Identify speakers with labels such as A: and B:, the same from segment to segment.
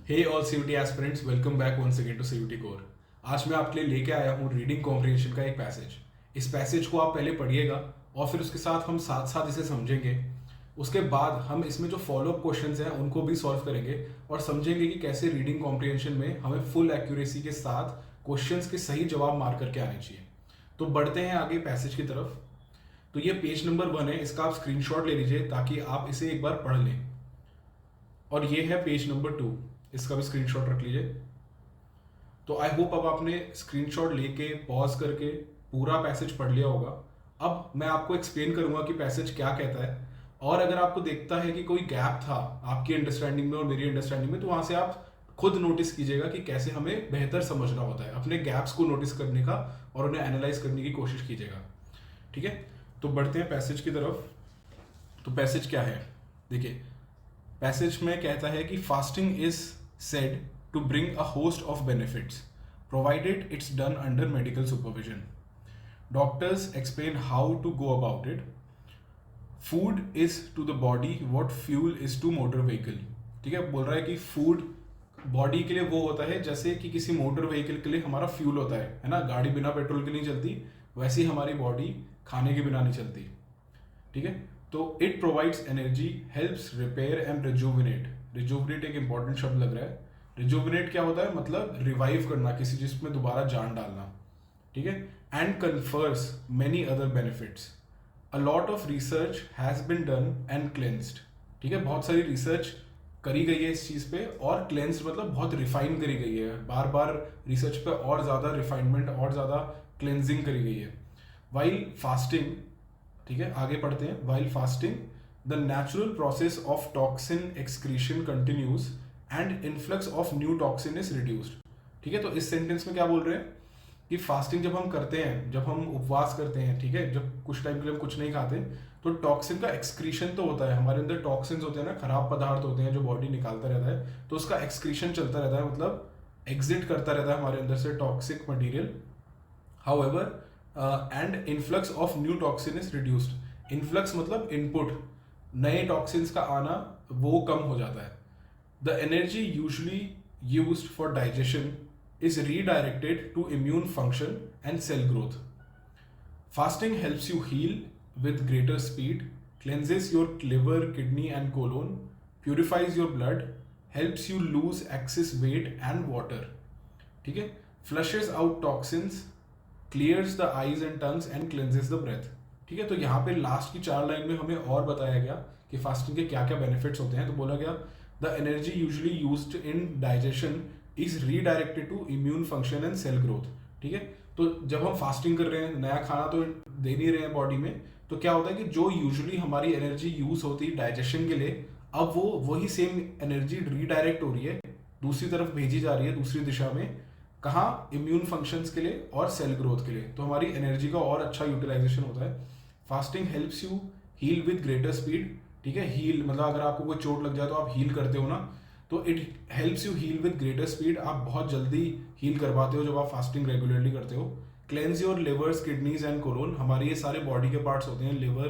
A: Hey all CUET aspirants, welcome back once again to CUET core. आज मैं आपके लिए लेके आया हूँ रीडिंग कॉम्प्रिहेंशन का एक पैसेज। इस पैसेज को आप पहले पढ़िएगा और फिर उसके साथ हम साथ साथ इसे समझेंगे। उसके बाद हम इसमें जो फॉलोअप क्वेश्चंस हैं उनको भी सॉल्व करेंगे और समझेंगे कि कैसे रीडिंग कॉम्प्रिहेंशन में हमें फुल एक्यूरेसी के साथ क्वेश्चंस के सही जवाब मार करके आने चाहिए। तो बढ़ते हैं आगे पैसेज की तरफ। तो ये पेज नंबर 1 है, इसका आप स्क्रीनशॉट ले लीजिए ताकि आप इसे एक बार पढ़ लें। और ये है पेज नंबर 2, इसका भी स्क्रीनशॉट रख लीजिए। तो आई होप अब आपने स्क्रीनशॉट लेके पॉज करके पूरा पैसेज पढ़ लिया होगा। अब मैं आपको एक्सप्लेन करूंगा कि पैसेज क्या कहता है, और अगर आपको देखता है कि कोई गैप था आपकी अंडरस्टैंडिंग में और मेरी अंडरस्टैंडिंग में, तो वहां से आप खुद नोटिस कीजिएगा कि कैसे हमें बेहतर समझना होता है। अपने गैप्स को नोटिस करने का और उन्हें एनालाइज करने की कोशिश कीजिएगा। ठीक है, तो बढ़ते हैं पैसेज की तरफ। तो पैसेज क्या है, देखिए। पैसेज में कहता है कि fasting is said to bring a host of benefits provided it's done under medical supervision. Doctors explain how to go about it. Food is to the body what fuel is to motor vehicle. ठीक है, बोल रहा है कि food body के लिए वो होता है जैसे कि किसी मोटर व्हीकल के लिए हमारा फ्यूल होता है ना। गाड़ी बिना पेट्रोल के नहीं चलती, वैसे ही हमारी बॉडी खाने के बिना नहीं चलती। ठीक है, तो it provides energy, helps repair and rejuvenate. Rejuvenate एक इंपॉर्टेंट शब्द लग रहा है। रिजुविनेट क्या होता है, मतलब रिवाइव करना, किसी चीज में दोबारा जान डालना। ठीक है, and confers many other benefits. A lot of research has been done and cleansed. ठीक है, बहुत सारी रिसर्च करी गई है इस चीज पे, और क्लेंस्ड मतलब बहुत रिफाइन करी गई है। बार बार रिसर्च पे और ज्यादा रिफाइनमेंट और ज्यादा क्लेंजिंग करी गई है। वाइल फास्टिंग, ठीक है आगे पढ़ते हैं। While fasting the natural process of toxin excretion continues and influx of new toxin is reduced. ठीक है, तो इस सेंटेंस में क्या बोल रहे हैं कि फास्टिंग जब हम करते हैं, जब हम उपवास करते हैं, ठीक है, जब कुछ टाइम के लिए हम कुछ नहीं खाते, तो टॉक्सिन का एक्सक्रीशन तो होता है, हमारे अंदर टॉक्सिन होते हैं ना, खराब पदार्थ होते हैं जो बॉडी निकालता रहता है, तो उसका एक्सक्रीशन चलता रहता है, मतलब एग्जिट करता रहता है हमारे अंदर से toxic material. However and influx of new toxin is reduced. Influx मतलब इनपुट, नए टॉक्सिन्स का आना वो कम हो जाता है। The energy usually used for digestion is redirected to immune function and cell growth. Fasting helps you heal with greater speed, cleanses your liver, kidney and colon, purifies your blood, helps you lose excess weight and water. ठीक है, flushes out toxins, clears the eyes and tongues and cleanses the breath. ठीक है, तो यहाँ पे last की 4 line में हमें और बताया गया कि फास्टिंग के क्या क्या बेनिफिट्स होते हैं। तो बोला गया the energy usually used in digestion is redirected to immune function and cell growth. ठीक है, तो जब हम फास्टिंग कर रहे हैं, नया खाना तो दे नहीं रहे हैं बॉडी में, तो क्या होता है कि जो यूजुअली हमारी एनर्जी यूज होती है डाइजेशन के लिए, अब वो वही सेम एनर्जी रीडायरेक्ट हो रही है, दूसरी तरफ भेजी जा रही है, दूसरी दिशा में। कहाँ, इम्यून फंक्शंस के लिए और सेल ग्रोथ के लिए, तो हमारी एनर्जी का और अच्छा यूटिलाइजेशन होता है। Fasting helps you heal with greater speed. ठीक है, हील मतलब अगर आपको कोई चोट लग जाए तो आप हील करते हो ना, तो it helps you heal with greater speed. आप बहुत जल्दी हील कर पाते हो जब आप फास्टिंग रेगुलरली करते हो। Cleanse your livers, kidneys and colon. हमारे ये सारे बॉडी के पार्ट्स होते हैं, लिवर,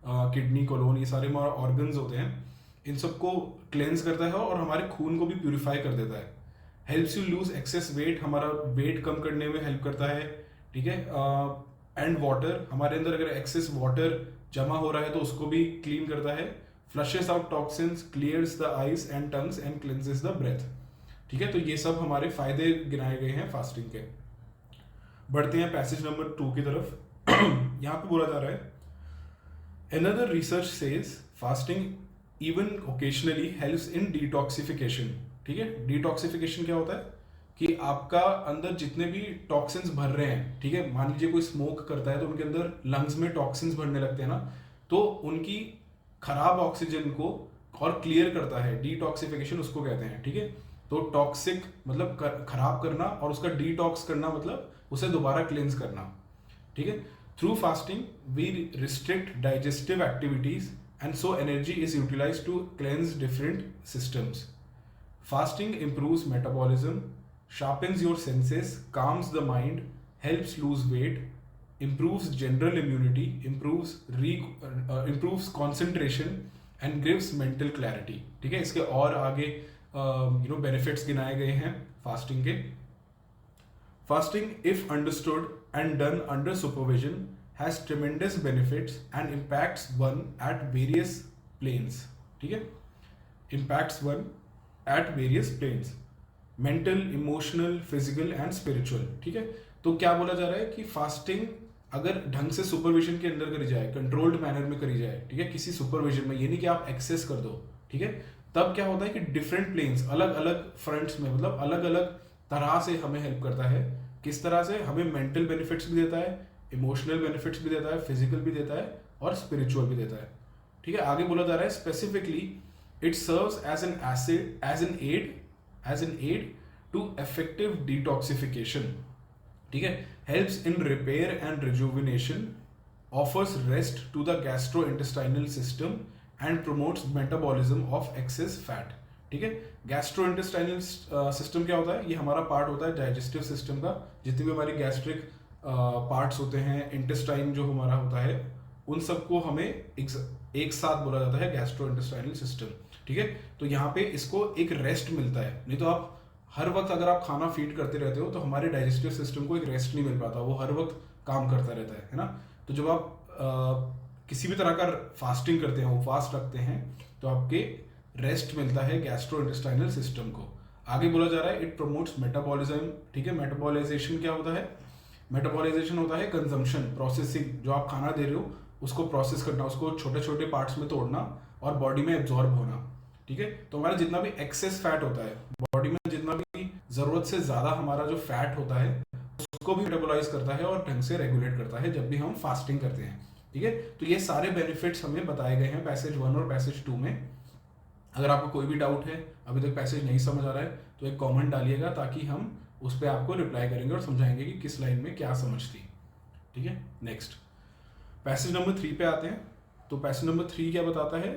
A: किडनी, कोलोन, ये सारे हमारे ऑर्गन्स होते हैं। इन सबको क्लेंज करता है और हमारे खून को भी प्यूरिफाई कर देता है। Helps you lose access wait, हमारा वेट कम करने में हेल्प करता है। ठीक है, एंड वाटर, हमारे अंदर अगर एक्सेस वाटर जमा हो रहा है तो उसको भी क्लीन करता है। Flushes out toxins, clears the eyes and tongues and cleanses the breath. ठीक है, तो ये सब हमारे फायदे गिनाए गए हैं फास्टिंग के। बढ़ते हैं पैसेज नंबर 2 की तरफ। यहाँ पे बोला जा रहा है another research says fasting even occasionally helps in detoxification। ठीक है, डिटॉक्सिफिकेशन क्या होता है कि आपका अंदर जितने भी टॉक्सिन्स भर रहे हैं, ठीक है, मान लीजिए कोई स्मोक करता है तो उनके अंदर लंग्स में टॉक्सिन्स भरने लगते हैं ना, तो उनकी खराब ऑक्सीजन को और क्लियर करता है, डिटॉक्सिफिकेशन उसको कहते हैं। ठीक है, तो टॉक्सिक मतलब खराब करना, और उसका डिटॉक्स करना मतलब उसे दोबारा क्लेंस करना। ठीक है, through fasting we restrict digestive activities and so energy is utilised to cleanse different systems. Fasting improves metabolism, sharpens your senses, calms the mind, helps lose weight, improves general immunity, improves concentration and gives mental clarity। ठीक है, इसके और आगे benefits गिनाए गए हैं fasting के. Fasting, if understood and done under supervision, has tremendous benefits and impacts one at various planes. ठीक है, impacts one at various planes, mental, emotional, physical and spiritual. ठीक है, तो क्या बोला जा रहा है कि फास्टिंग अगर ढंग से सुपरविजन के अंदर करी जाए, कंट्रोल्ड मैनर में करी जाए, ठीक है, किसी सुपरविजन में, ये नहीं कि आप एक्सेस कर दो, ठीक है, तब क्या होता है कि डिफरेंट प्लेन्स, अलग अलग फ्रंट्स में, मतलब अलग अलग तरह से हमें हेल्प करता है. किस तरह से? हमें मेंटल बेनिफिट्स भी देता है, इमोशनल बेनिफिट्स भी देता है, फिजिकल भी देता है और स्पिरिचुअल भी देता है. ठीक है, आगे बोला जा रहा है specifically it serves as an aid to effective detoxification. ठीक है, helps in repair and rejuvenation, offers rest to the gastrointestinal system and promotes metabolism of excess fat. ठीक है, गैस्ट्रोइंटेस्टाइनल सिस्टम क्या होता है? ये हमारा पार्ट होता है डाइजेस्टिव सिस्टम का. जितने भी हमारी गैस्ट्रिक पार्ट्स होते हैं, इंटेस्टाइन जो हमारा होता है, उन सबको हमें एक साथ बोला जाता है गैस्ट्रोइंटेस्टाइनल सिस्टम. ठीक है, तो यहाँ पे इसको एक रेस्ट मिलता है. नहीं तो आप हर वक्त अगर आप खाना फीड करते रहते हो तो हमारे डाइजेस्टिव सिस्टम को एक रेस्ट नहीं मिल पाता, वो हर वक्त काम करता रहता है ना. तो जब आप किसी भी तरह का फास्टिंग करते हैं, उपवास रखते हैं, तो आपके रेस्ट मिलता है गैस्ट्रोइंटेस्टाइनल सिस्टम को. आगे बोला जा रहा है इट प्रमोट्स मेटाबॉलिज्म. ठीक है, मेटाबॉलाइजेशन क्या होता है? मेटाबॉलाइजेशन होता है कंजम्पशन, प्रोसेसिंग. जो आप खाना दे रहे हो उसको प्रोसेस करना, उसको छोटे छोटे पार्ट्स में तोड़ना और बॉडी में एब्जॉर्ब होना. ठीक है, तो हमारा जितना भी एक्सेस फैट होता है बॉडी में, जितना भी जरूरत से ज्यादा हमारा जो फैट होता है, उसको भी मेटाबोलाइज करता है और ढंग से रेगुलेट करता है जब भी हम फास्टिंग करते हैं. ठीक है, तो ये सारे बेनिफिट्स हमें बताए गए हैं पैसेज 1 और पैसेज 2 में. अगर आपको कोई भी डाउट है, अभी तक पैसेज नहीं समझ आ रहा है, तो एक कमेंट डालिएगा ताकि हम उस पर आपको रिप्लाई करेंगे और समझाएंगे कि किस लाइन में क्या समझ थी. ठीक है, नेक्स्ट पैसेज नंबर 3 पे आते हैं. तो पैसेज नंबर 3 क्या बताता है?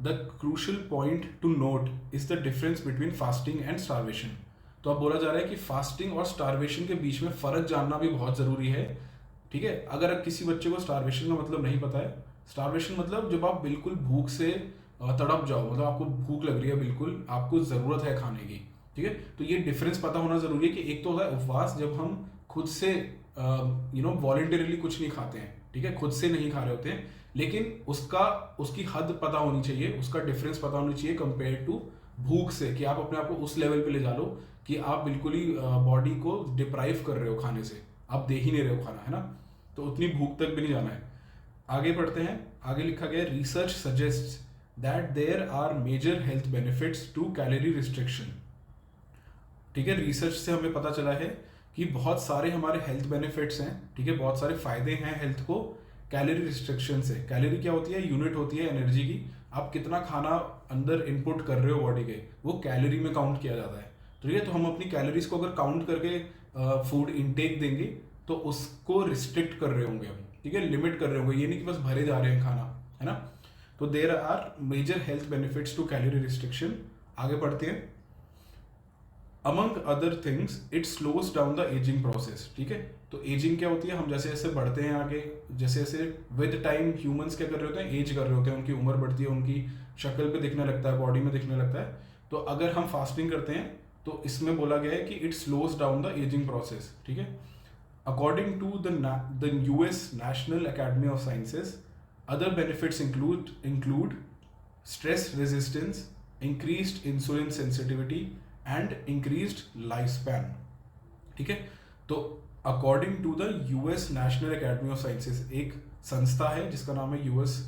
A: The crucial point to note is the difference between fasting and starvation. तो अब बोला जा रहा है कि फास्टिंग और स्टारवेशन के बीच में फर्क जानना भी बहुत जरूरी है. ठीक है, अगर किसी बच्चे को स्टारवेशन का मतलब नहीं पता है, स्टारवेशन मतलब जब आप बिल्कुल भूख से तड़प जाओ, मतलब आपको भूख लग रही है, बिल्कुल आपको जरूरत है खाने की. ठीक है, तो ये डिफरेंस पता होना जरूरी है कि एक तो होता है उपवास, जब हम खुद से वॉलेंटरीली कुछ नहीं खाते हैं. ठीक है, खुद से नहीं खा रहे होते हैं, लेकिन उसकी हद पता होनी चाहिए, उसका डिफरेंस पता होनी चाहिए कंपेयर टू भूख से, कि आप अपने आप को उस लेवल पे ले जा लो कि आप बिल्कुल ही बॉडी को डिप्राइव कर रहे हो खाने से, आप दे ही नहीं रहे हो खाना, है ना. तो उतनी भूख तक भी नहीं जाना है. आगे पढ़ते हैं. आगे लिखा गया research suggests that there are major health benefits to calorie restriction. ठीक है, रिसर्च से हमें पता चला है कि बहुत सारे हमारे हेल्थ बेनिफिट्स हैं. ठीक है, बहुत सारे फायदे हैं हेल्थ को कैलोरी रिस्ट्रिक्शन से. कैलोरी क्या होती है? यूनिट होती है एनर्जी की. आप कितना खाना अंदर इनपुट कर रहे हो बॉडी के, वो कैलोरी में काउंट किया जाता है. ठीक है, तो हम अपनी कैलोरीज को अगर काउंट करके फूड इनटेक देंगे तो उसको रिस्ट्रिक्ट कर रहे होंगे हम. ठीक है, लिमिट कर रहे होंगे, ये नहीं कि बस भरे जा रहे हैं खाना, है ना. तो there are major health benefits to calorie restriction. आगे पढ़ते हैं. Among other things it slows down the ageing process. ठीक है, तो एजिंग क्या होती है? हम जैसे जैसे बढ़ते हैं आगे, जैसे जैसे विद टाइम ह्यूमंस क्या कर रहे होते हैं? एज कर रहे होते हैं, उनकी उम्र बढ़ती है, उनकी शक्ल पे दिखने लगता है, बॉडी में दिखने लगता है. तो अगर हम फास्टिंग करते हैं तो इसमें बोला गया है कि it slows down the ageing process. ठीक है, according to the US National Academy of Sciences, other benefits include stress resistance, increased insulin sensitivity and increased lifespan. ठीक है, तो according to the US National Academy of Sciences, एक संस्था है जिसका नाम है US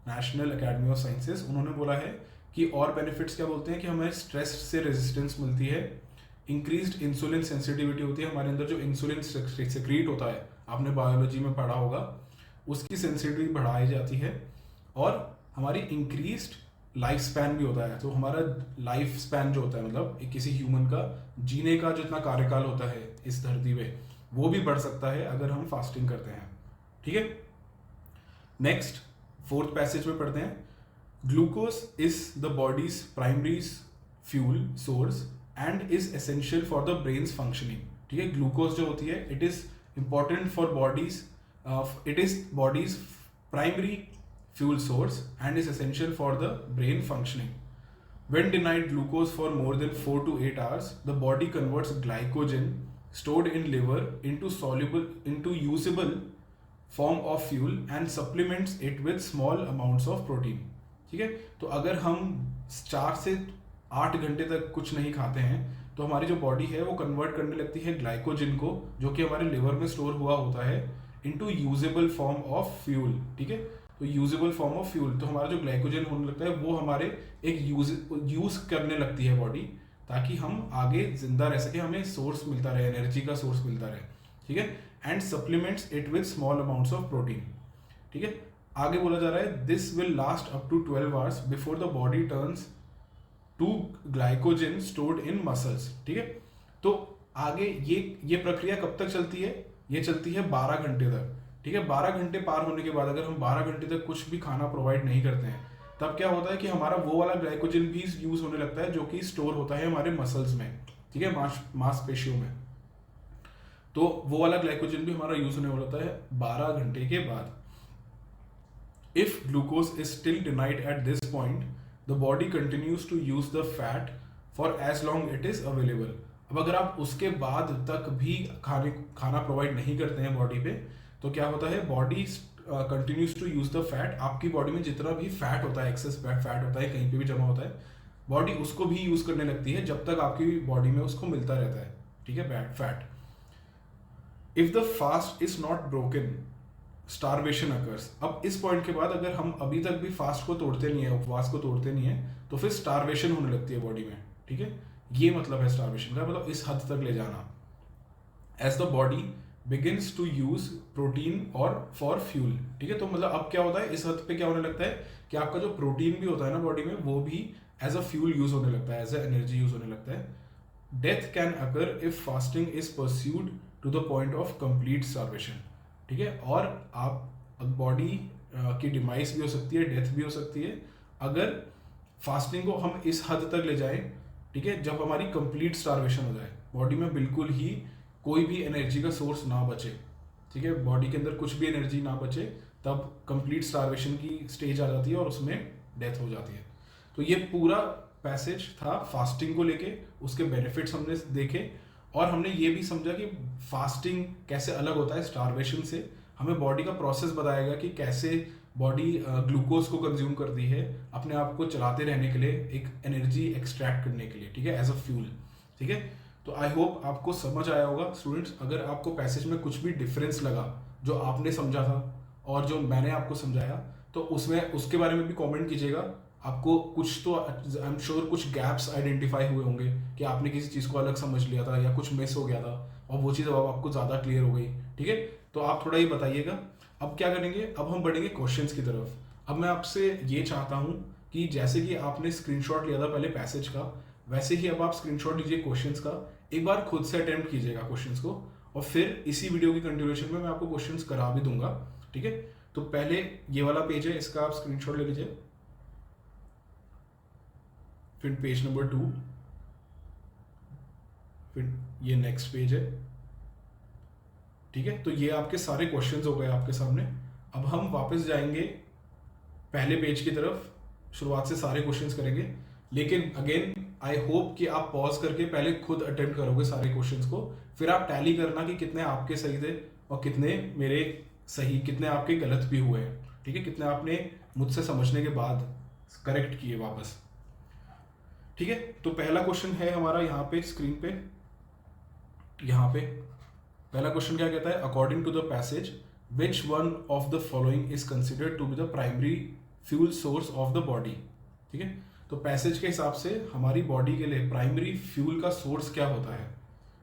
A: National Academy of Sciences, उन्होंने बोला है कि और बेनिफिट्स क्या बोलते हैं कि हमें स्ट्रेस से रेजिस्टेंस मिलती है, इंक्रीज्ड इंसुलिन सेंसिटिविटी होती है, हमारे अंदर जो इंसुलिन सेक्रीट होता है, आपने बायोलॉजी में पढ़ा होगा, उसकी सेंसिटिविटी बढ़ाई जाती है, और हमारी इंक्रीज्ड लाइफ स्पैन भी होता है. तो हमारा लाइफ स्पैन जो होता है, मतलब एक किसी ह्यूमन का जीने का जितना कार्यकाल होता है इस धरती पे, वो भी बढ़ सकता है अगर हम फास्टिंग करते हैं. ठीक है, नेक्स्ट 4th पैसेज में पढ़ते हैं. Glucose is the bodies primary fuel source and is essential for the brains functioning. ठीक है, ग्लूकोज जो होती है, it is important for bodies, it is body's primary fuel source and is essential for the brain functioning. When denied glucose for more than 4 to 8 hours, the body converts glycogen stored in liver into usable form of fuel and supplements it with small amounts of protein. ठीक है, तो अगर हम 4 से 8 घंटे तक कुछ नहीं खाते हैं तो हमारी जो बॉडी है वो कन्वर्ट करने लगती है ग्लाइकोजन को, जो कि हमारे लिवर में स्टोर हुआ होता है, into usable form of fuel. ठीक है, तो यूजेबल फॉर्म ऑफ फ्यूल, तो हमारा जो ग्लाइकोजन होने लगता है वो हमारे एक यूज करने लगती है बॉडी, ताकि हम आगे जिंदा रह सके, हमें सोर्स मिलता रहे, एनर्जी का सोर्स मिलता रहे. ठीक है, and supplements it with small amounts of protein. ठीक है, आगे बोला जा रहा है this will last up to 12 hours before the body turns to glycogen stored in muscles. ठीक है, तो आगे ये प्रक्रिया कब तक चलती है? ये चलती है 12 घंटे तक. ठीक है, 12 घंटे पार होने के बाद अगर हम 12 घंटे तक कुछ भी खाना प्रोवाइड नहीं करते हैं, तब क्या होता है कि हमारा वो वाला ग्लाइकोजन भी यूज होने लगता है जो कि स्टोर होता है हमारे मसल्स में. ठीक है, मांसपेशियों में. तो वो वाला ग्लाइकोजन भी हमारा यूज होने वाला है 12 घंटे के बाद. If glucose is still denied at this point, the body continues to use the fat for as long it is available. अब अगर आप उसके बाद तक भी खाना प्रोवाइड नहीं करते हैं बॉडी पे, तो क्या होता है, body continues to use the fat. आपकी बॉडी में जितना भी फैट होता है, एक्सेस फैट होता है, कहीं पे भी जमा होता है, बॉडी उसको भी यूज करने लगती है जब तक आपकी बॉडी में उसको मिलता रहता है. ठीक है, fat. If the fast is not broken, starvation occurs. अब इस पॉइंट के बाद अगर हम अभी तक भी फास्ट को तोड़ते नहीं है, उपवास को तोड़ते नहीं है, तो फिर स्टारवेशन होने लगती है बॉडी में. ठीक है, ये मतलब है स्टारवेशन का, मतलब इस हद तक ले जाना. As the body begins to use protein और for fuel. ठीक है, तो मतलब अब क्या होता है, इस हद पे क्या होने लगता है कि आपका जो प्रोटीन भी होता है ना बॉडी में, वो भी एज अ फ्यूल यूज होने लगता है, एज अ एनर्जी यूज होने लगता है. Death can occur if fasting is pursued to the point of complete starvation. ठीक है, और आप बॉडी की डिमाइस भी हो सकती है, डेथ भी हो सकती है, अगर फास्टिंग को हम इस हद तक ले जाएं. ठीक है, जब हमारी कंप्लीट स्टारवेशन हो जाए, बॉडी में बिल्कुल ही कोई भी एनर्जी का सोर्स ना बचे. ठीक है, बॉडी के अंदर कुछ भी एनर्जी ना बचे, तब कंप्लीट स्टारवेशन की स्टेज आ जाती है और उसमें डेथ हो जाती है. तो ये पूरा पैसेज था फास्टिंग को लेके, उसके बेनिफिट्स हमने देखे, और हमने ये भी समझा कि फास्टिंग कैसे अलग होता है स्टारवेशन से. हमें बॉडी का प्रोसेस बताएगा कि कैसे बॉडी ग्लूकोज को कंज्यूम करती है अपने आप को चलाते रहने के लिए, एक एनर्जी एक्सट्रैक्ट करने के लिए. ठीक है, एज अ फ्यूल. ठीक है, तो आई होप आपको समझ आया होगा स्टूडेंट्स. अगर आपको पैसेज में कुछ भी डिफरेंस लगा जो आपने समझा था और जो मैंने आपको समझाया, तो उसमें उसके बारे में भी कमेंट कीजिएगा. आपको कुछ तो आई एम श्योर कुछ गैप्स आइडेंटिफाई हुए होंगे कि आपने किसी चीज़ को अलग समझ लिया था या कुछ मिस हो गया था, और वो चीज़ अब आपको ज़्यादा क्लियर हो गई. ठीक है, तो आप थोड़ा ये बताइएगा. अब क्या करेंगे, अब हम बढ़ेंगे क्वेश्चंस की तरफ. अब मैं आपसे ये चाहता हूँ कि जैसे कि आपने स्क्रीनशॉट लिया था पहले पैसेज का, वैसे ही अब आप स्क्रीनशॉट लीजिए क्वेश्चंस का, एक बार खुद से अटेम्प्ट कीजिएगा क्वेश्चंस को, और फिर इसी वीडियो की कंटिन्यूएशन में मैं आपको क्वेश्चंस करा भी दूंगा. ठीक है, तो पहले ये वाला पेज है, इसका आप स्क्रीनशॉट ले लीजिए. फिर पेज नंबर 2, फिर ये नेक्स्ट पेज है. ठीक है, तो ये आपके सारे क्वेश्चंस हो गए आपके सामने. अब हम वापस जाएंगे पहले पेज की तरफ, शुरुआत से सारे क्वेश्चंस करेंगे. लेकिन अगेन आई होप कि आप पॉज करके पहले खुद अटेम्प्ट करोगे सारे क्वेश्चंस को, फिर आप टैली करना कि कितने आपके सही थे और कितने मेरे सही, कितने आपके गलत भी हुए हैं. ठीक है, कितने आपने मुझसे समझने के बाद करेक्ट किए वापस. ठीक है, तो पहला क्वेश्चन है हमारा यहाँ पे स्क्रीन पे. यहाँ पे पहला क्वेश्चन क्या कहता है, according to the passage which one of the following is considered to be the primary fuel source of the body. ठीक है, तो पैसेज के हिसाब से हमारी बॉडी के लिए प्राइमरी फ्यूल का सोर्स क्या होता है.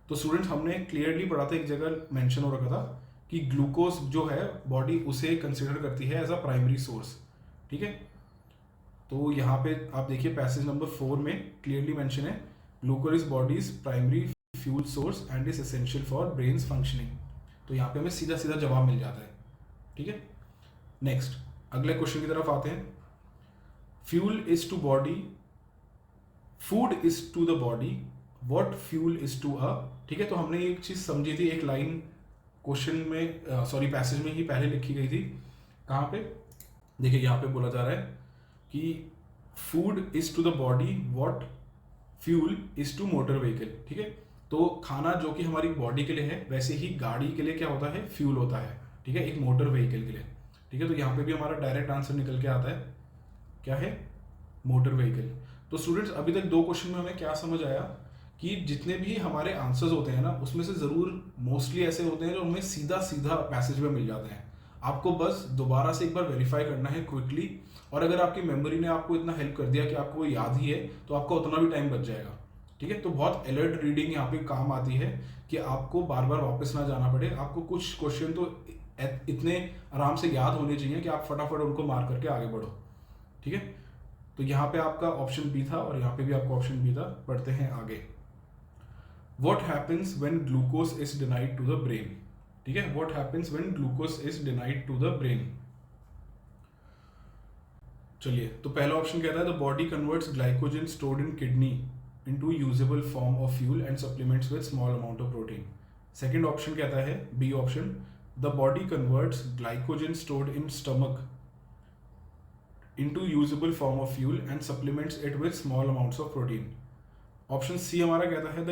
A: तो स्टूडेंट्स हमने क्लियरली पढ़ा था, एक जगह मेंशन हो रखा था कि ग्लूकोज जो है बॉडी उसे कंसिडर करती है एज अ प्राइमरी सोर्स. ठीक है, तो यहाँ पे आप देखिए पैसेज नंबर 4 में क्लियरली मेंशन है, glucose is bodies primary fuel source and is essential for brains functioning. तो यहाँ पे हमें सीधा सीधा जवाब मिल जाता है. ठीक है, नेक्स्ट अगले क्वेश्चन की तरफ आते हैं. Fuel is to body, food is to the body what fuel is to a. ठीक है, तो हमने एक चीज समझी थी, एक लाइन क्वेश्चन में सॉरी पैसेज में ही पहले लिखी गई थी. कहाँ पे देखिए, यहाँ पे बोला जा रहा है कि food is to the body what fuel is to motor vehicle, ठीक है। तो खाना जो कि हमारी बॉडी के लिए है, वैसे ही गाड़ी के लिए क्या होता है, फ्यूल होता है, ठीक है, एक मोटर व्हीकल के लिए, ठीक है। तो यहाँ पे भी हमारा डायरेक्ट आंसर निकल के आता है, क्या है, मोटर व्हीकल। तो स्टूडेंट्स अभी तक 2 क्वेश्चन में हमें क्या समझ आया कि जितने भी हमारे आंसर्स होते हैं ना, उसमें से ज़रूर मोस्टली ऐसे होते हैं जो हमें सीधा सीधा पैसेज में मिल जाते हैं। आपको बस दोबारा से एक बार वेरीफाई करना है क्विकली, और अगर आपकी मेमोरी ने आपको इतना हेल्प कर दिया कि आपको वो याद ही है, तो आपका उतना भी टाइम बच जाएगा, ठीक है। तो बहुत अलर्ट रीडिंग यहाँ पे काम आती है कि आपको बार बार वापस ना जाना पड़े। आपको कुछ क्वेश्चन तो इतने आराम से याद होने चाहिए कि आप फटाफट उनको मार करके आगे बढ़ो, ठीक है। तो यहाँ पे आपका ऑप्शन बी था और यहाँ पे भी आपका ऑप्शन बी था। पढ़ते हैं आगे। What happens when glucose is denied to the brain, ठीक है। What happens when glucose is denied to the brain? चलिए, तो पहला ऑप्शन कहता है the body converts glycogen stored in kidney into usable form of fuel and supplements with small amount of protein. Second option कहता है, B option, the body converts glycogen stored in stomach into usable form of fuel and supplements it with small amounts of protein. Option C हमारा कहता है the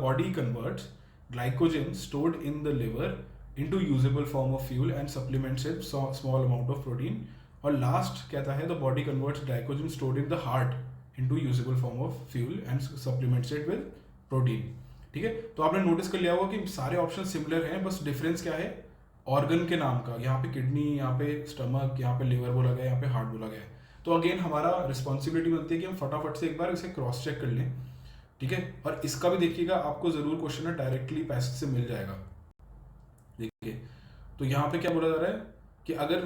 A: body converts glycogen stored in the liver into usable form of fuel and supplements it small amount of protein. और last कहता है the body converts glycogen stored in the heart into usable form of fuel and supplements it with protein, ठीक है। तो आपने notice कर लिया होगा कि सारे ऑप्शन सिमिलर हैं, बस डिफरेंस क्या है, ऑर्गन के नाम का। यहाँ पे किडनी, यहाँ पे स्टमक, यहाँ पे लिवर बोला गया, यहाँ पे हार्ट बोला गया है। तो अगेन हमारा रिस्पॉन्सिबिलिटी बनती है कि हम फटाफट से एक बार इसे क्रॉस चेक कर लें, ठीक है। और इसका भी देखिएगा, आपको जरूर क्वेश्चन है डायरेक्टली पैसेज से मिल जाएगा। देखिए, तो यहाँ पे क्या बोला जा रहा है कि अगर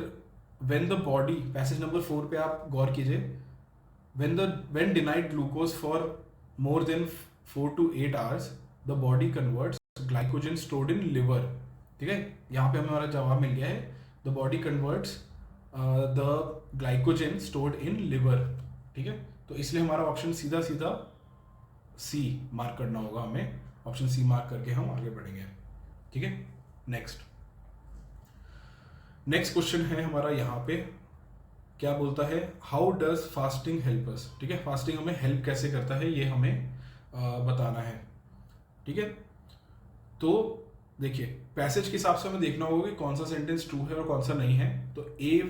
A: when the body, passage number 4 पे आप गौर कीजिए, when denied glucose for more than 4 to 8 hours the body converts glycogen stored in liver, ठीक है। यहाँ पे हमें हमारा जवाब मिल गया है, the body converts the glycogen stored in liver, ठीक है। तो इसलिए हमारा ऑप्शन सीधा सीधा सी मार्क करना होगा हमें। ऑप्शन सी मार्क करके हम आगे बढ़ेंगे, ठीक है। नेक्स्ट क्वेश्चन है हमारा यहाँ पे, क्या बोलता है, how does fasting help us, ठीक है। फास्टिंग हमें हेल्प कैसे करता है, ये हमें बताना है, ठीक है। तो देखिए, पैसेज के हिसाब से हमें देखना होगा कि कौन सा सेंटेंस ट्रू है और कौन सा नहीं है। तो ए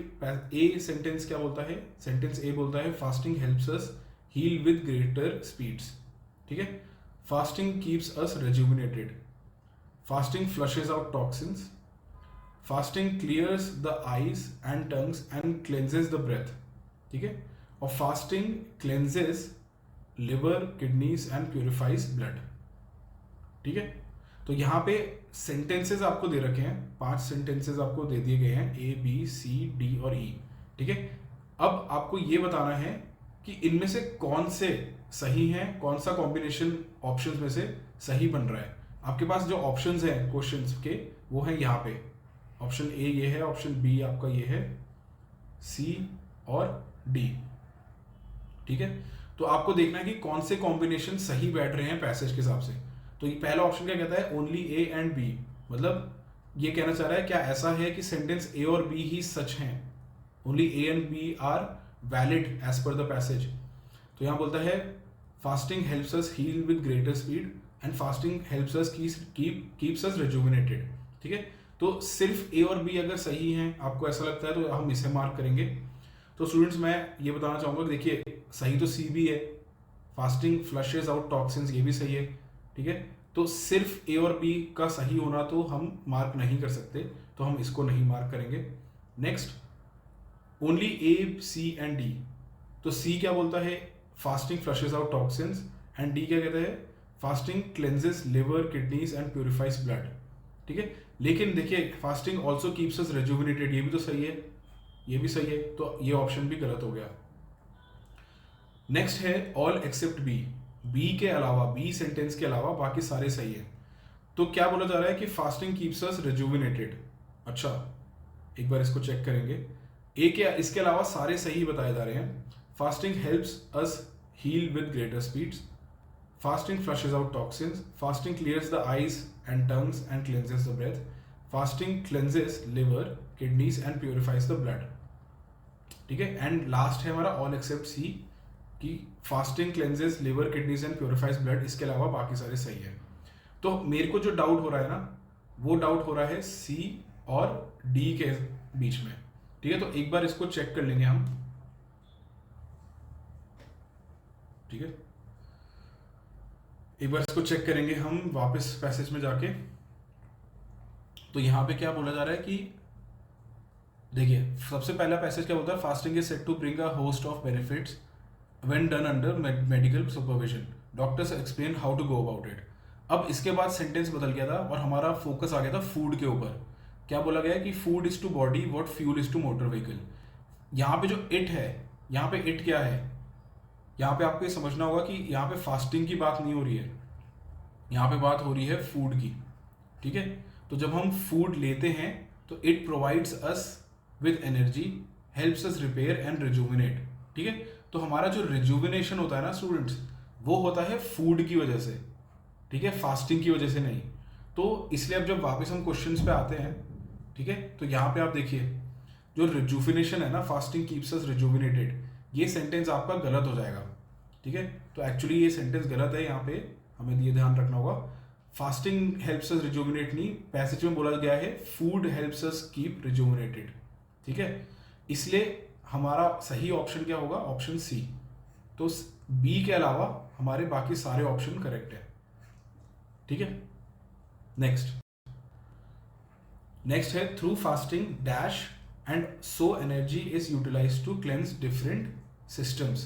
A: सेंटेंस क्या बोलता है, सेंटेंस ए बोलता है fasting helps us heal with greater speeds, ठीक है। Fasting keeps us rejuvenated, fasting flushes out toxins, fasting clears the eyes and tongues and cleanses the breath, ठीक है। और fasting cleanses liver, kidneys and purifies blood, ठीक है। तो यहाँ पे सेंटेंसेस आपको दे रखे हैं, 5 सेंटेंसेस आपको दे दिए गए हैं, ए बी सी डी और ई, ठीक है। अब आपको ये बताना है कि इनमें से कौन से सही हैं, कौन सा कॉम्बिनेशन ऑप्शंस में से सही बन रहा है। आपके पास जो ऑप्शंस हैं क्वेश्चंस के, वो है यहाँ पे, ऑप्शन ए ये है, ऑप्शन बी आपका ये है, सी और डी, ठीक है। तो आपको देखना है कि कौन से कॉम्बिनेशन सही बैठ रहे हैं पैसेज के हिसाब से। तो ये पहला ऑप्शन क्या कहता है, ओनली ए एंड बी, मतलब ये कहना चाह रहा है क्या ऐसा है कि सेंटेंस ए और बी ही सच हैं, only A and B are valid as per the passage. तो यहाँ बोलता है fasting helps us heal with greater speed and fasting helps us keeps us rejuvenated, ठीक है। तो सिर्फ ए और बी अगर सही हैं, आपको ऐसा लगता है, तो हम इसे मार्क करेंगे। तो स्टूडेंट्स मैं ये बताना चाहूँगा कि देखिए, सही तो सी भी है, फास्टिंग फ्लशेज आउट टॉक्सिन्स ये भी सही है, ठीक है। तो सिर्फ ए और बी का सही होना तो हम मार्क नहीं कर सकते, तो हम इसको नहीं मार्क करेंगे। Next, only A C and D, तो सी क्या बोलता है, fasting flushes out toxins, and D क्या कहता है, fasting cleanses liver, kidneys and purifies blood, ठीक है। लेकिन देखिए, fasting also keeps us rejuvenated, ये भी तो सही है, ये भी सही है, तो ये ऑप्शन भी गलत हो गया। नेक्स्ट है ऑल एक्सेप्ट बी, बी के अलावा, बी सेंटेंस के अलावा बाकी सारे सही है। तो क्या बोला जा रहा है कि फास्टिंग कीप्स अस रेजुविनेटेड। अच्छा, एक बार इसको चेक करेंगे, ए के इसके अलावा सारे सही बताए जा रहे हैं। Fasting helps us heal with greater speeds, fasting flushes out toxins, fasting clears the eyes and tongues and cleanses the breath, fasting cleanses liver, kidneys and purifies the blood. ठीक है। एंड लास्ट है हमारा all except सी, कि fasting cleanses liver kidneys and purifiers blood, इसके अलावा बाकी सारे सही है। तो मेरे को जो डाउट हो रहा है ना, वो डाउट हो रहा है सी और डी के बीच में, ठीक है। तो एक बार इसको चेक कर लेंगे हम, ठीक है, एक बार इसको चेक करेंगे हम वापस पैसेज में जाके। तो यहां पे क्या बोला जा रहा है कि देखिए, सबसे पहला पैसेज क्या बोलता है, fasting is said to bring a host of benefits when done under medical supervision, doctors explain how to go about it. अब इसके बाद सेंटेंस बदल गया था और हमारा फोकस आ गया था फूड के ऊपर। क्या बोला गया है कि food is to body what fuel is to motor vehicle. यहाँ पे जो इट है, यहाँ पे इट क्या है, यहाँ पे आपको ये समझना होगा कि यहाँ पे फास्टिंग की बात नहीं हो रही है, यहाँ पे बात हो रही है फूड की, ठीक है। तो जब हम फूड लेते हैं तो it provides us with energy, helps us repair and rejuvenate, ठीक है। तो हमारा जो रिजुविनेशन होता है ना स्टूडेंट्स, वो होता है फूड की वजह से, ठीक है, फास्टिंग की वजह से नहीं। तो इसलिए अब जब वापस हम क्वेश्चंस पे आते हैं, ठीक है, तो यहाँ पे आप देखिए जो रिजुविनेशन है ना, फास्टिंग कीप्स अस रिजुविनेटेड, ये सेंटेंस आपका गलत हो जाएगा, ठीक है। तो एक्चुअली ये सेंटेंस गलत है, यहाँ पे हमें ये ध्यान रखना होगा। फास्टिंग हेल्प्स अस रिजुविनेट नहीं, पैसेज में बोला गया है food helps us keep rejuvenated, ठीक है। इसलिए हमारा सही ऑप्शन क्या होगा, ऑप्शन सी। तो बी के अलावा हमारे बाकी सारे ऑप्शन करेक्ट है, ठीक है। नेक्स्ट है through fasting dash and so energy is utilize to cleanse different systems.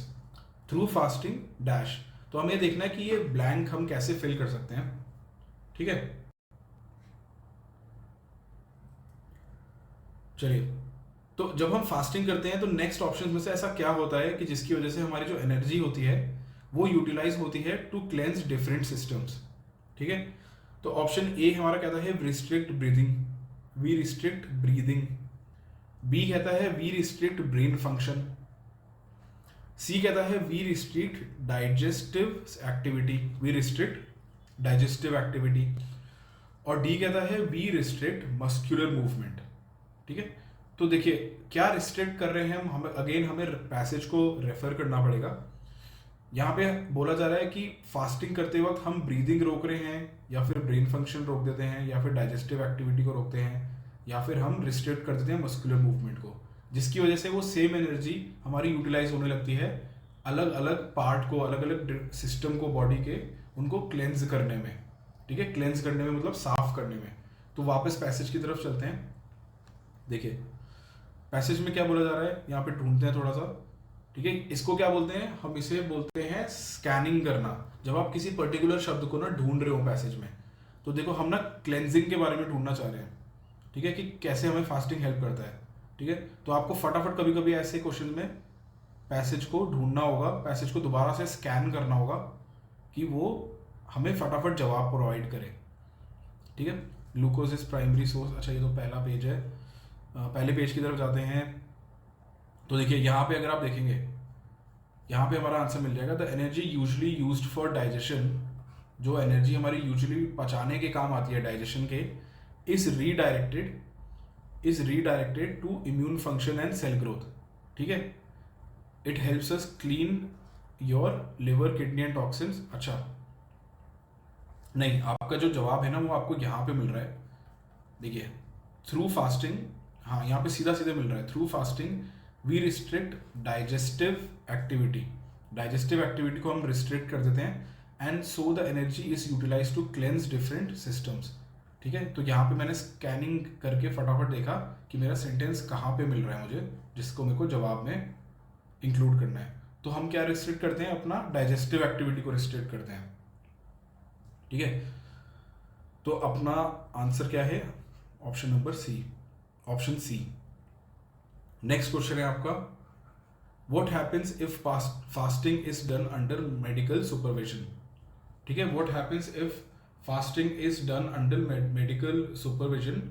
A: Through fasting dash, तो हमें देखना है कि ये ब्लैंक हम कैसे फिल कर सकते हैं, ठीक है। चलिए, तो जब हम फास्टिंग करते हैं तो नेक्स्ट ऑप्शन में से ऐसा क्या होता है कि जिसकी वजह से हमारी जो एनर्जी होती है वो यूटिलाइज होती है टू क्लेंस डिफरेंट सिस्टम्स, ठीक है। तो ऑप्शन ए हमारा कहता है restrict breathing, we restrict breathing. B कहता है we restrict brain function. C कहता है we restrict digestive activity, we restrict digestive activity. और डी कहता है वी रिस्ट्रिक्ट मस्कुलर मूवमेंट, ठीक है। तो देखिए क्या रिस्ट्रिक्ट कर रहे हैं हम, अगेन हमें पैसेज को रेफर करना पड़ेगा। यहाँ पे बोला जा रहा है कि फास्टिंग करते वक्त हम ब्रीदिंग रोक रहे हैं, या फिर ब्रेन फंक्शन रोक देते हैं, या फिर डाइजेस्टिव एक्टिविटी को रोकते हैं, या फिर हम रिस्ट्रिक्ट कर देते हैं मस्कुलर मूवमेंट को, जिसकी वजह से वो सेम एनर्जी हमारी यूटिलाइज होने लगती है अलग अलग पार्ट को, अलग अलग सिस्टम को बॉडी के, उनको क्लेंज करने में, ठीक है। क्लेंज करने में मतलब साफ करने में। तो वापस पैसेज की तरफ चलते हैं। देखिए पैसेज में क्या बोला जा रहा है, यहाँ पे ढूंढते हैं थोड़ा सा, ठीक है। इसको क्या बोलते हैं, हम इसे बोलते हैं स्कैनिंग करना। जब आप किसी पर्टिकुलर शब्द को ना ढूंढ रहे हो पैसेज में, तो देखो हम ना क्लेंजिंग के बारे में ढूंढना चाह रहे हैं, ठीक है, कि कैसे हमें फास्टिंग हेल्प करता है, ठीक है। तो आपको फटाफट कभी कभी ऐसे क्वेश्चन में पैसेज को ढूंढना होगा, पैसेज को दोबारा से स्कैन करना होगा कि वो हमें फटाफट जवाब प्रोवाइड करे, ठीक है। ग्लूकोज इज प्राइमरी सोर्स, अच्छा ये तो पहला पेज है, पहले पेज की तरफ जाते हैं। तो देखिए यहाँ पे अगर आप देखेंगे, यहाँ पे हमारा आंसर मिल जाएगा, the energy usually used for digestion, जो एनर्जी हमारी यूजली पचाने के काम आती है, डाइजेशन के, is redirected to immune function and cell growth, ठीक है। It helps us clean your liver kidney and toxins. अच्छा नहीं, आपका जो जवाब है ना वो आपको यहाँ पे मिल रहा है, देखिए थ्रू फास्टिंग, हाँ यहाँ पे सीधा सीधे मिल रहा है, through fasting we restrict digestive activity. Digestive activity को हम रिस्ट्रिक्ट कर देते हैं, and so the energy is utilize to cleanse different systems, ठीक है। तो यहाँ पे मैंने स्कैनिंग करके फटाफट देखा कि मेरा सेंटेंस कहाँ पे मिल रहा है मुझे, जिसको मेरे को जवाब में इंक्लूड करना है। तो हम क्या रिस्ट्रिक्ट करते हैं, अपना डाइजेस्टिव एक्टिविटी को रिस्ट्रिक्ट करते हैं, ठीक है। तो अपना आंसर क्या है, option number C, option C. Next question है आपका, what happens if fasting is done under medical supervision, ठीक है। What happens if fasting is done under medical supervision,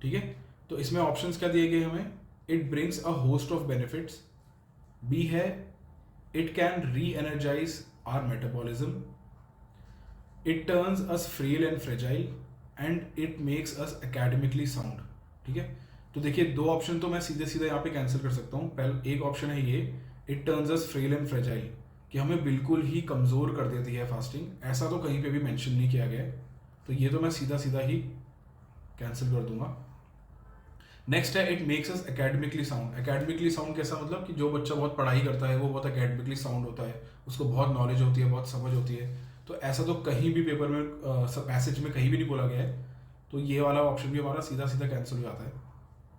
A: ठीक है। तो इसमें ऑप्शंस क्या दिए गए हमें, it brings a host of benefits, B है it can re energise our metabolism, it turns us frail and fragile, and it makes us academically sound, ठीक है। तो देखिए दो ऑप्शन तो मैं सीधे सीधे यहाँ पे कैंसिल कर सकता हूँ। पहले एक ऑप्शन है ये, it turns us frail and fragile, कि हमें बिल्कुल ही कमज़ोर कर देती है फास्टिंग, ऐसा तो कहीं पे भी मेंशन नहीं किया गया है, तो ये तो मैं सीधा सीधा ही कैंसिल कर दूंगा। नेक्स्ट है it makes us academically sound. Academically sound कैसा, मतलब कि जो बच्चा बहुत पढ़ाई करता है वो बहुत एकेडमिकली साउंड होता है, उसको बहुत नॉलेज होती है, बहुत समझ होती है, तो ऐसा तो कहीं भी पेपर में पैसेज में कहीं भी नहीं बोला गया है, तो ये वाला ऑप्शन भी हमारा सीधा सीधा कैंसिल हो जाता है।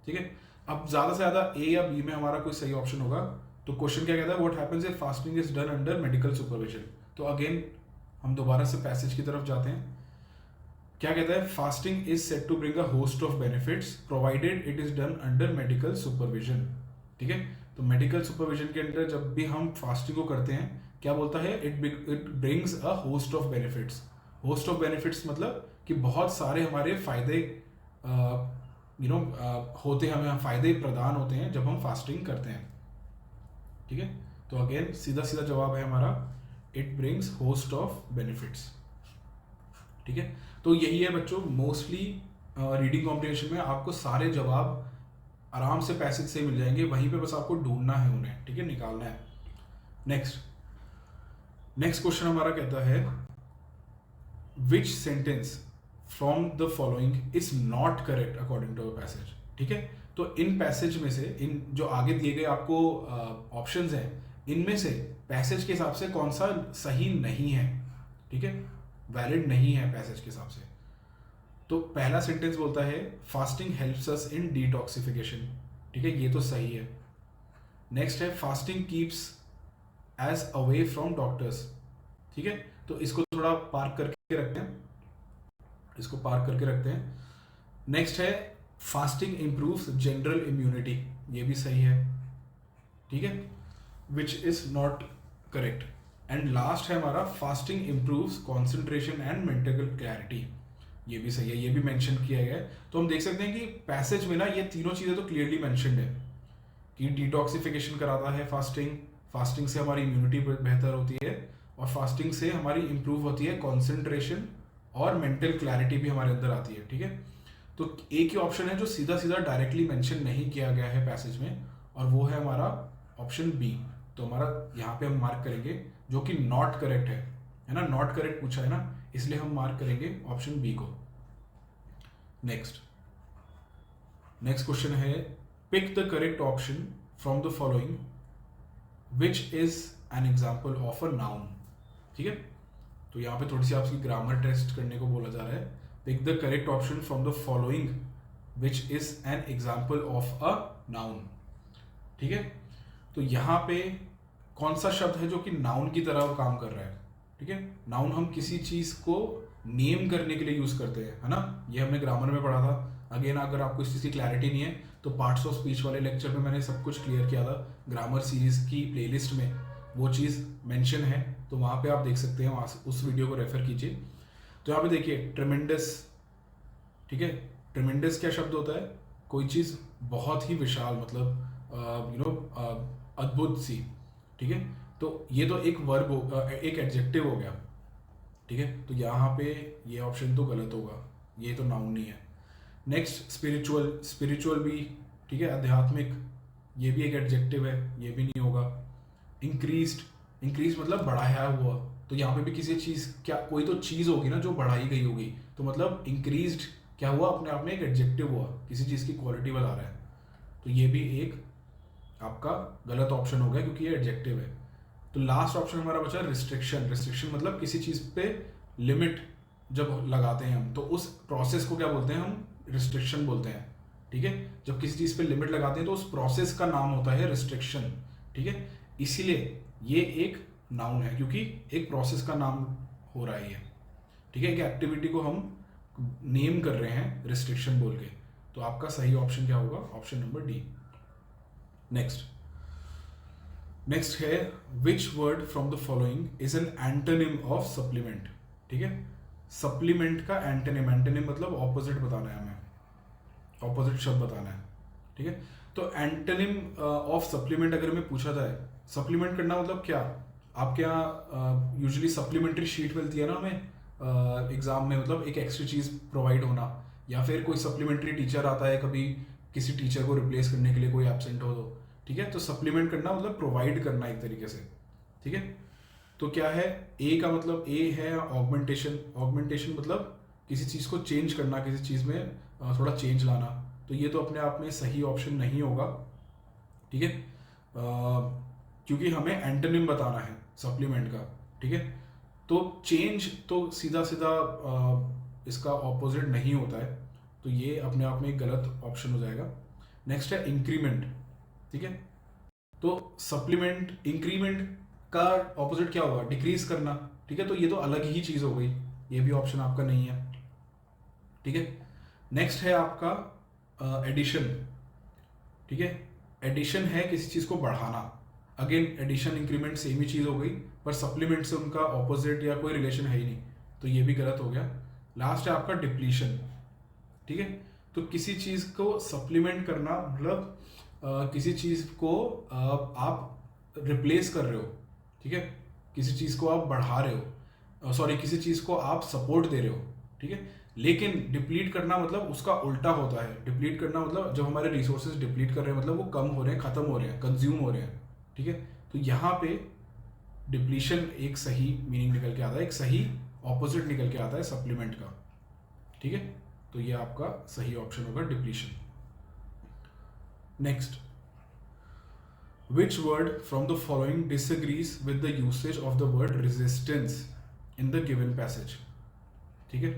A: ठीक है, अब ज़्यादा से ज़्यादा ए या बी में हमारा कोई सही ऑप्शन होगा। तो क्वेश्चन क्या कहता है, what happens if fasting is done under medical supervision. तो अगेन हम दोबारा से पैसेज की तरफ जाते हैं। क्या कहता है, fasting is set to bring a host of benefits provided it is done under medical supervision. ठीक है, तो मेडिकल सुपरविजन के अंडर जब भी हम फास्टिंग को करते हैं, क्या बोलता है, it brings a host of benefits. Host of benefits मतलब कि बहुत सारे हमारे फायदे होते हैं, हमें फायदे प्रदान होते हैं जब हम फास्टिंग करते हैं। ठीक है, तो अगेन सीधा सीधा जवाब है हमारा, it brings host of benefits. ठीक है, तो यही है बच्चों, मोस्टली रीडिंग कॉम्प्रिहेंशन में आपको सारे जवाब आराम से पैसेज से मिल जाएंगे, वहीं पे बस आपको ढूंढना है उन्हें। ठीक है, निकालना है। नेक्स्ट क्वेश्चन हमारा कहता है, which sentence from the following is not correct according to passage. ठीक है, तो इन पैसेज में से, इन जो आगे दिए गए आपको ऑप्शंस हैं, इनमें से पैसेज के हिसाब से कौन सा सही नहीं है, ठीक है, वैलिड नहीं है पैसेज के हिसाब से। तो पहला सेंटेंस बोलता है fasting helps us in detoxification. ठीक है, ये तो सही है। नेक्स्ट है fasting keeps age away from doctors. ठीक है, तो इसको थोड़ा पार्क करके रखते हैं, इसको पार्क करके रखते हैं। नेक्स्ट है फास्टिंग इंप्रूव्स जनरल इम्यूनिटी, ये भी सही है। ठीक है, which is not correct. And last है हमारा fasting improves concentration and mental clarity, ये भी सही है, ये भी मेंशन किया गया है। तो हम देख सकते हैं कि पैसेज में ना ये तीनों चीज़ें तो क्लियरली मेंशन्ड है कि डिटॉक्सिफिकेशन कराता है फास्टिंग, फास्टिंग से हमारी इम्यूनिटी बेहतर होती है, और फास्टिंग से हमारी इंप्रूव होती है कॉन्सेंट्रेशन और मेंटल क्लैरिटी भी हमारे अंदर आती है। ठीक है, तो एक ही ऑप्शन है जो सीधा सीधा डायरेक्टली मेंशन नहीं किया गया है पैसेज में, और वो है हमारा ऑप्शन बी। तो हमारा यहाँ पे हम मार्क करेंगे जो कि नॉट करेक्ट है ना, नॉट करेक्ट पूछा है ना, इसलिए हम मार्क करेंगे ऑप्शन बी को। नेक्स्ट क्वेश्चन है, pick the correct option from the following which is an example of a noun. ठीक है, तो यहाँ पे थोड़ी सी आपकी ग्रामर टेस्ट करने को बोला जा रहा है। Pick the correct option from the following which is an example of a noun. ठीक है, तो यहाँ पे कौन सा शब्द है जो कि नाउन की तरह काम कर रहा है। ठीक है, नाउन हम किसी चीज को नेम करने के लिए यूज करते हैं, है ना, ये हमने ग्रामर में पढ़ा था। अगेन अगर आपको इस चीज़ की क्लैरिटी नहीं है तो पार्ट्स ऑफ स्पीच वाले लेक्चर में मैंने सब कुछ क्लियर किया था, ग्रामर सीरीज की प्लेलिस्ट में वो चीज़ मेंशन है, तो वहाँ पे आप देख सकते हैं, वहाँ से उस वीडियो को रेफर कीजिए। तो यहाँ पे देखिए ट्रेमेंडस। ठीक है, ट्रेमेंडस क्या शब्द होता है, कोई चीज़ बहुत ही विशाल, मतलब अद्भुत सी। ठीक है, तो ये तो एक वर्ब एक एडजेक्टिव हो गया। ठीक है, तो यहाँ पे ये ऑप्शन तो गलत होगा, ये तो नाउन नहीं है। नेक्स्ट स्पिरिचुअल भी, ठीक है, आध्यात्मिक, ये भी एक एडजेक्टिव है, ये भी नहीं होगा। इंक्रीज मतलब बढ़ाया हुआ, तो यहाँ पे भी किसी चीज़, क्या कोई तो चीज़ होगी ना जो बढ़ाई गई होगी, तो मतलब इंक्रीज्ड क्या हुआ, अपने आप में एक एडजेक्टिव हुआ, किसी चीज़ की क्वालिटी बता रहा है, तो ये भी एक आपका गलत ऑप्शन हो गया क्योंकि ये एडजेक्टिव है। तो लास्ट ऑप्शन हमारा बचा रिस्ट्रिक्शन मतलब किसी चीज़ पे लिमिट जब लगाते हैं हम, तो उस प्रोसेस को क्या बोलते हैं हम, रिस्ट्रिक्शन बोलते हैं। ठीक है, जब किसी चीज़ पे लिमिट लगाते हैं तो उस प्रोसेस का नाम होता है रिस्ट्रिक्शन। ठीक है, इसीलिए ये एक नाउन है क्योंकि एक प्रोसेस का नाम हो रहा है ये। ठीक है, एक एक्टिविटी को हम नेम कर रहे हैं रिस्ट्रिक्शन बोल के, तो आपका सही ऑप्शन क्या होगा, ऑप्शन नंबर डी। नेक्स्ट है which word from the following is an antonym of supplement. ठीक है, सप्लीमेंट का एंटोनिम मतलब ऑपोजिट बताना है हमें, ऑपोजिट शब्द बताना है। ठीक है, तो एंटोनिम ऑफ सप्लीमेंट अगर हमें पूछा जाए, सप्लीमेंट करना मतलब क्या, आपके यहाँ यूजुअली सप्लीमेंट्री शीट मिलती है ना हमें एग्जाम में, मतलब एक एक्स्ट्रा चीज़ प्रोवाइड होना, या फिर कोई सप्लीमेंट्री टीचर आता है कभी किसी टीचर को रिप्लेस करने के लिए कोई एब्सेंट हो तो, ठीक है। तो सप्लीमेंट करना मतलब प्रोवाइड करना एक तरीके से, ठीक है। तो क्या है, ए का मतलब ए है ऑगमेंटेशन। ऑगमेंटेशन मतलब किसी चीज़ को चेंज करना, किसी चीज़ में थोड़ा चेंज लाना। तो ये तो अपने आप में सही ऑप्शन नहीं होगा, ठीक है, क्योंकि हमें एंटोनिम बताना है सप्लीमेंट का, ठीक है। तो चेंज तो सीधा सीधा इसका ऑपोजिट नहीं होता है, तो ये अपने आप में एक गलत ऑप्शन हो जाएगा। नेक्स्ट है इंक्रीमेंट, ठीक है। तो सप्लीमेंट, इंक्रीमेंट का ऑपोजिट क्या होगा, डिक्रीज करना, ठीक है। तो ये तो अलग ही चीज़ हो गई, ये भी ऑप्शन आपका नहीं है, ठीक है। नेक्स्ट है आपका एडिशन, ठीक है। एडिशन है किसी चीज़ को बढ़ाना। अगेन एडिशन इंक्रीमेंट सेम ही चीज़ हो गई, पर सप्लीमेंट से उनका ऑपोजिट या कोई रिलेशन है ही नहीं, तो ये भी गलत हो गया। लास्ट है आपका डिप्लीशन, ठीक है। तो किसी चीज़ को सप्लीमेंट करना मतलब किसी चीज़ को आप रिप्लेस कर रहे हो, ठीक है। किसी चीज़ को आप बढ़ा रहे हो, सॉरी किसी चीज़ को आप सपोर्ट दे रहे हो, ठीक है। लेकिन डिप्लीट करना मतलब उसका उल्टा होता है। डिप्लीट करना मतलब जब हमारे रिसोर्सेज डिप्लीट कर रहे हैं मतलब वो कम हो रहे हैं, खत्म हो रहे हैं, कंज्यूम हो रहे हैं, ठीक है। तो यहाँ पे डिप्लीशन एक सही मीनिंग निकल के आता है, एक सही ऑपोजिट निकल के आता है सप्लीमेंट का, ठीक है। तो ये आपका सही ऑप्शन होगा depletion. Next, which word from the following disagrees with the usage of the word resistance in the given passage, ठीक है।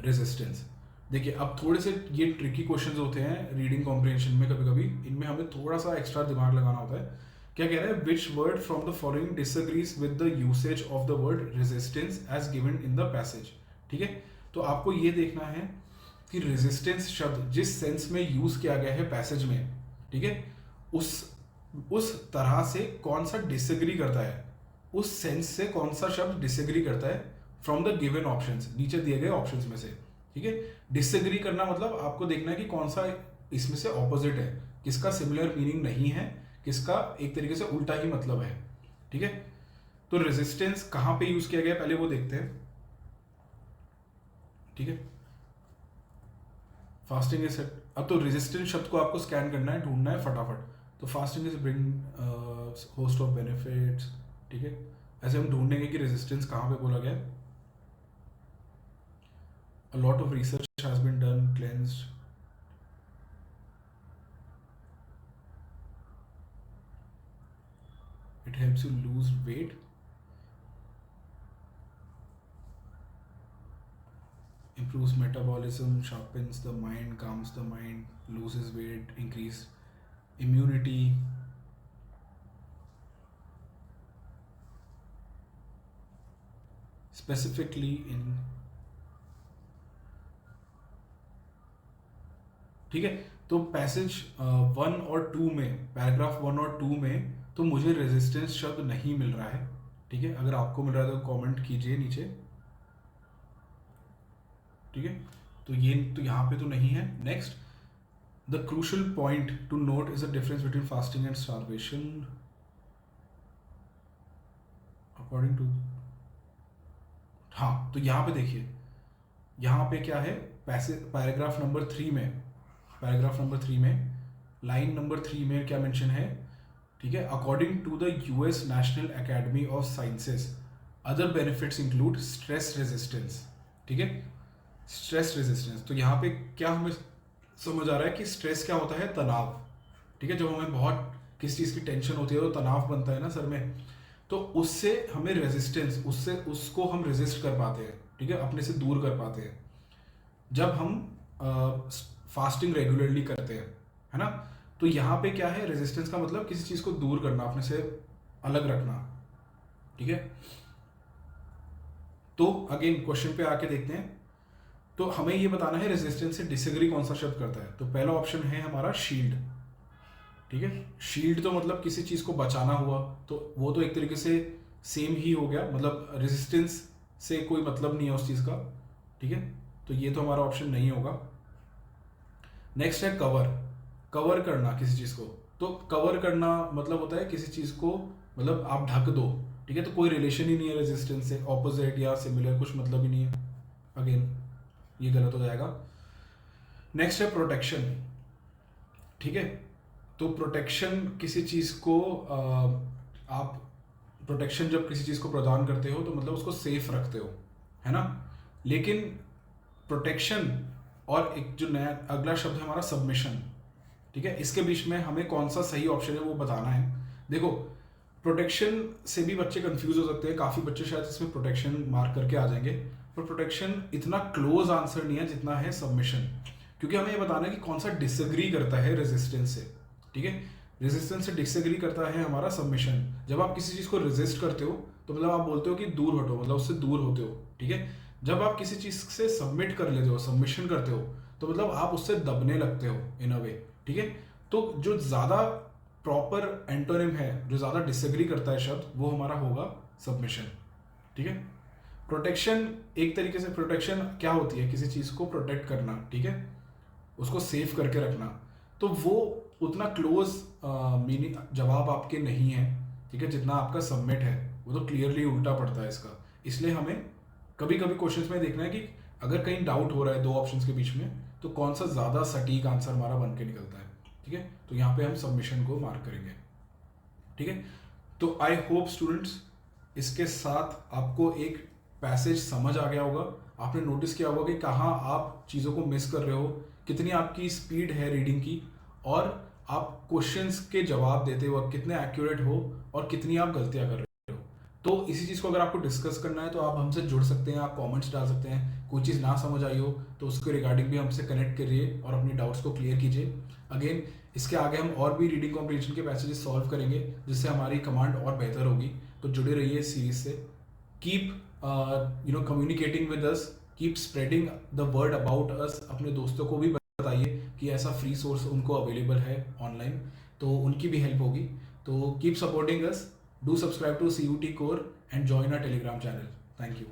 A: रेजिस्टेंस, देखिए अब थोड़े से ये ट्रिकी क्वेश्चंस होते हैं रीडिंग कॉम्प्रिहेंशन में, कभी कभी इनमें हमें थोड़ा सा एक्स्ट्रा दिमाग लगाना होता है। क्या कह रहा है, which word from the following disagrees with the usage of the word resistance as given in the passage, ठीक है। तो आपको ये देखना है कि रेजिस्टेंस शब्द जिस सेंस में यूज किया गया है पैसेज में, ठीक है, उस तरह से कौन सा डिसएग्री करता है, उस सेंस से कौन सा शब्द डिसएग्री करता है फ्रॉम द गिवन ऑप्शंस, नीचे दिए गए ऑप्शंस में से, ठीक है। डिसएग्री करना मतलब आपको देखना है कि कौन सा इसमें से ऑपोजिट है, किसका सिमिलर मीनिंग नहीं है, किसका एक तरीके से उल्टा ही मतलब है, ठीक है। तो रेजिस्टेंस कहां पे यूज किया गया पहले वो देखते हैं, ठीक है। फास्टिंग इज, अब तो रेजिस्टेंस शब्द को आपको स्कैन करना है, ढूंढना है फटाफट। तो fasting is bring host of benefits, ठीक है। ऐसे हम ढूंढेंगे कि रेजिस्टेंस कहाँ पे बोला गया। A lot of research has been done, cleansed. It helps you lose weight. Improves metabolism, sharpens the mind, calms the mind, loses weight, increase immunity. Specifically in, ठीक है। तो पैसेज 1 और 2 में, पैराग्राफ 1 और 2 में तो मुझे रेजिस्टेंस शब्द नहीं मिल रहा है, ठीक है। अगर आपको मिल रहा है तो कमेंट कीजिए नीचे, ठीक है। तो ये तो यहाँ पे तो नहीं है। Next, the crucial point to note is the difference between fasting and starvation according to, हाँ। तो यहाँ पे देखिए, यहाँ पे क्या है, पैराग्राफ नंबर 3 में, पैराग्राफ नंबर 3 में लाइन नंबर 3 में क्या मेंशन है, ठीक है। According to the US National Academy of Sciences other benefits include stress resistance, ठीक है। स्ट्रेस रेजिस्टेंस, तो यहाँ पे क्या हमें समझ आ रहा है कि स्ट्रेस क्या होता है, तनाव, ठीक है। जब हमें बहुत किसी चीज़ की टेंशन होती है तो तनाव बनता है ना सर में, तो उससे हमें रेजिस्टेंस, उससे उसको हम रेजिस्ट कर पाते हैं, ठीक है, अपने से दूर कर पाते हैं जब हम फास्टिंग रेगुलरली करते हैं, है ना। तो यहाँ पे क्या है, रेजिस्टेंस का मतलब किसी चीज़ को दूर करना, अपने से अलग रखना, ठीक है। तो अगेन क्वेश्चन पे आके देखते हैं। तो हमें ये बताना है रेजिस्टेंस से डिसएग्री कौन सा शब्द करता है। तो पहला ऑप्शन है हमारा शील्ड, ठीक है। शील्ड तो मतलब किसी चीज़ को बचाना हुआ, तो वो तो एक तरीके से सेम ही हो गया, मतलब रेजिस्टेंस से कोई मतलब नहीं है उस चीज़ का, ठीक है। तो ये तो हमारा ऑप्शन नहीं होगा। नेक्स्ट है कवर, कवर करना किसी चीज़ को। तो कवर करना मतलब होता है किसी चीज़ को, मतलब आप ढक दो, ठीक है। तो कोई रिलेशन ही नहीं है रेजिस्टेंस से, ऑपोजिट या सिमिलर कुछ मतलब ही नहीं है, अगेन ये गलत हो जाएगा। नेक्स्ट है प्रोटेक्शन, ठीक है। तो प्रोटेक्शन किसी चीज़ को आप प्रोटेक्शन जब किसी चीज़ को प्रदान करते हो तो मतलब उसको सेफ रखते हो, है ना। लेकिन प्रोटेक्शन और एक जो नया अगला शब्द है हमारा सबमिशन, ठीक है, इसके बीच में हमें कौन सा सही ऑप्शन है वो बताना है। देखो, प्रोटेक्शन से भी बच्चे कंफ्यूज हो सकते हैं, काफ़ी बच्चे शायद इसमें प्रोटेक्शन मार्क करके आ जाएंगे, पर प्रोटेक्शन इतना क्लोज आंसर नहीं है जितना है सबमिशन, क्योंकि हमें ये बताना है कि कौन सा डिसएग्री करता है रेजिस्टेंस से, ठीक है। रेजिस्टेंस से डिसएग्री करता है हमारा सबमिशन। जब आप किसी चीज़ को रेजिस्ट करते हो तो मतलब आप बोलते हो कि दूर हटो, मतलब उससे दूर होते हो, ठीक है। जब आप किसी चीज़ से सबमिट कर लेते हो, सबमिशन करते हो, तो मतलब आप उससे दबने लगते हो इन अ वे, ठीक है। तो जो ज़्यादा प्रॉपर एंटोनिम है, जो ज़्यादा डिसएग्री करता है शब्द, वो हमारा होगा सबमिशन, ठीक है। प्रोटेक्शन, एक तरीके से प्रोटेक्शन क्या होती है, किसी चीज़ को प्रोटेक्ट करना, ठीक है, उसको सेफ करके रखना। तो वो उतना क्लोज मीनिंग जवाब आपके नहीं है, ठीक है, जितना आपका सबमिट है। वो तो क्लियरली उल्टा पड़ता है इसका। इसलिए हमें कभी कभी क्वेश्चंस में देखना है कि अगर कहीं डाउट हो रहा है दो ऑप्शंस के बीच में, तो कौन सा ज़्यादा सटीक आंसर हमारा बन के निकलता है, ठीक है। तो यहाँ पे हम सबमिशन को मार्क करेंगे, ठीक है। तो आई होप स्टूडेंट्स इसके साथ आपको एक पैसेज समझ आ गया होगा। आपने नोटिस किया होगा कि कहाँ आप चीज़ों को मिस कर रहे हो, कितनी आपकी स्पीड है रीडिंग की, और आप क्वेश्चंस के जवाब देते वक्त कितने एक्यूरेट हो और कितनी आप गलतियां कर रहे हो। तो इसी चीज़ को अगर आपको डिस्कस करना है तो आप हमसे जुड़ सकते हैं, आप कमेंट्स डाल सकते हैं। कोई चीज़ ना समझ आई हो तो उसके रिगार्डिंग भी हमसे कनेक्ट करिए और अपनी डाउट्स को क्लियर कीजिए। अगेन, इसके आगे हम और भी रीडिंग कॉम्प्रिहेंशन के पैसेजेस सॉल्व करेंगे, जिससे हमारी कमांड और बेहतर होगी। तो जुड़े रहिए इस सीरीज से। Keep communicating with us, keep spreading the word about us. अपने दोस्तों को भी बताइए कि ऐसा फ्री सोर्स उनको अवेलेबल है ऑनलाइन, तो उनकी भी हेल्प होगी। तो keep supporting us, do subscribe to CUT core and join our Telegram channel. Thank you.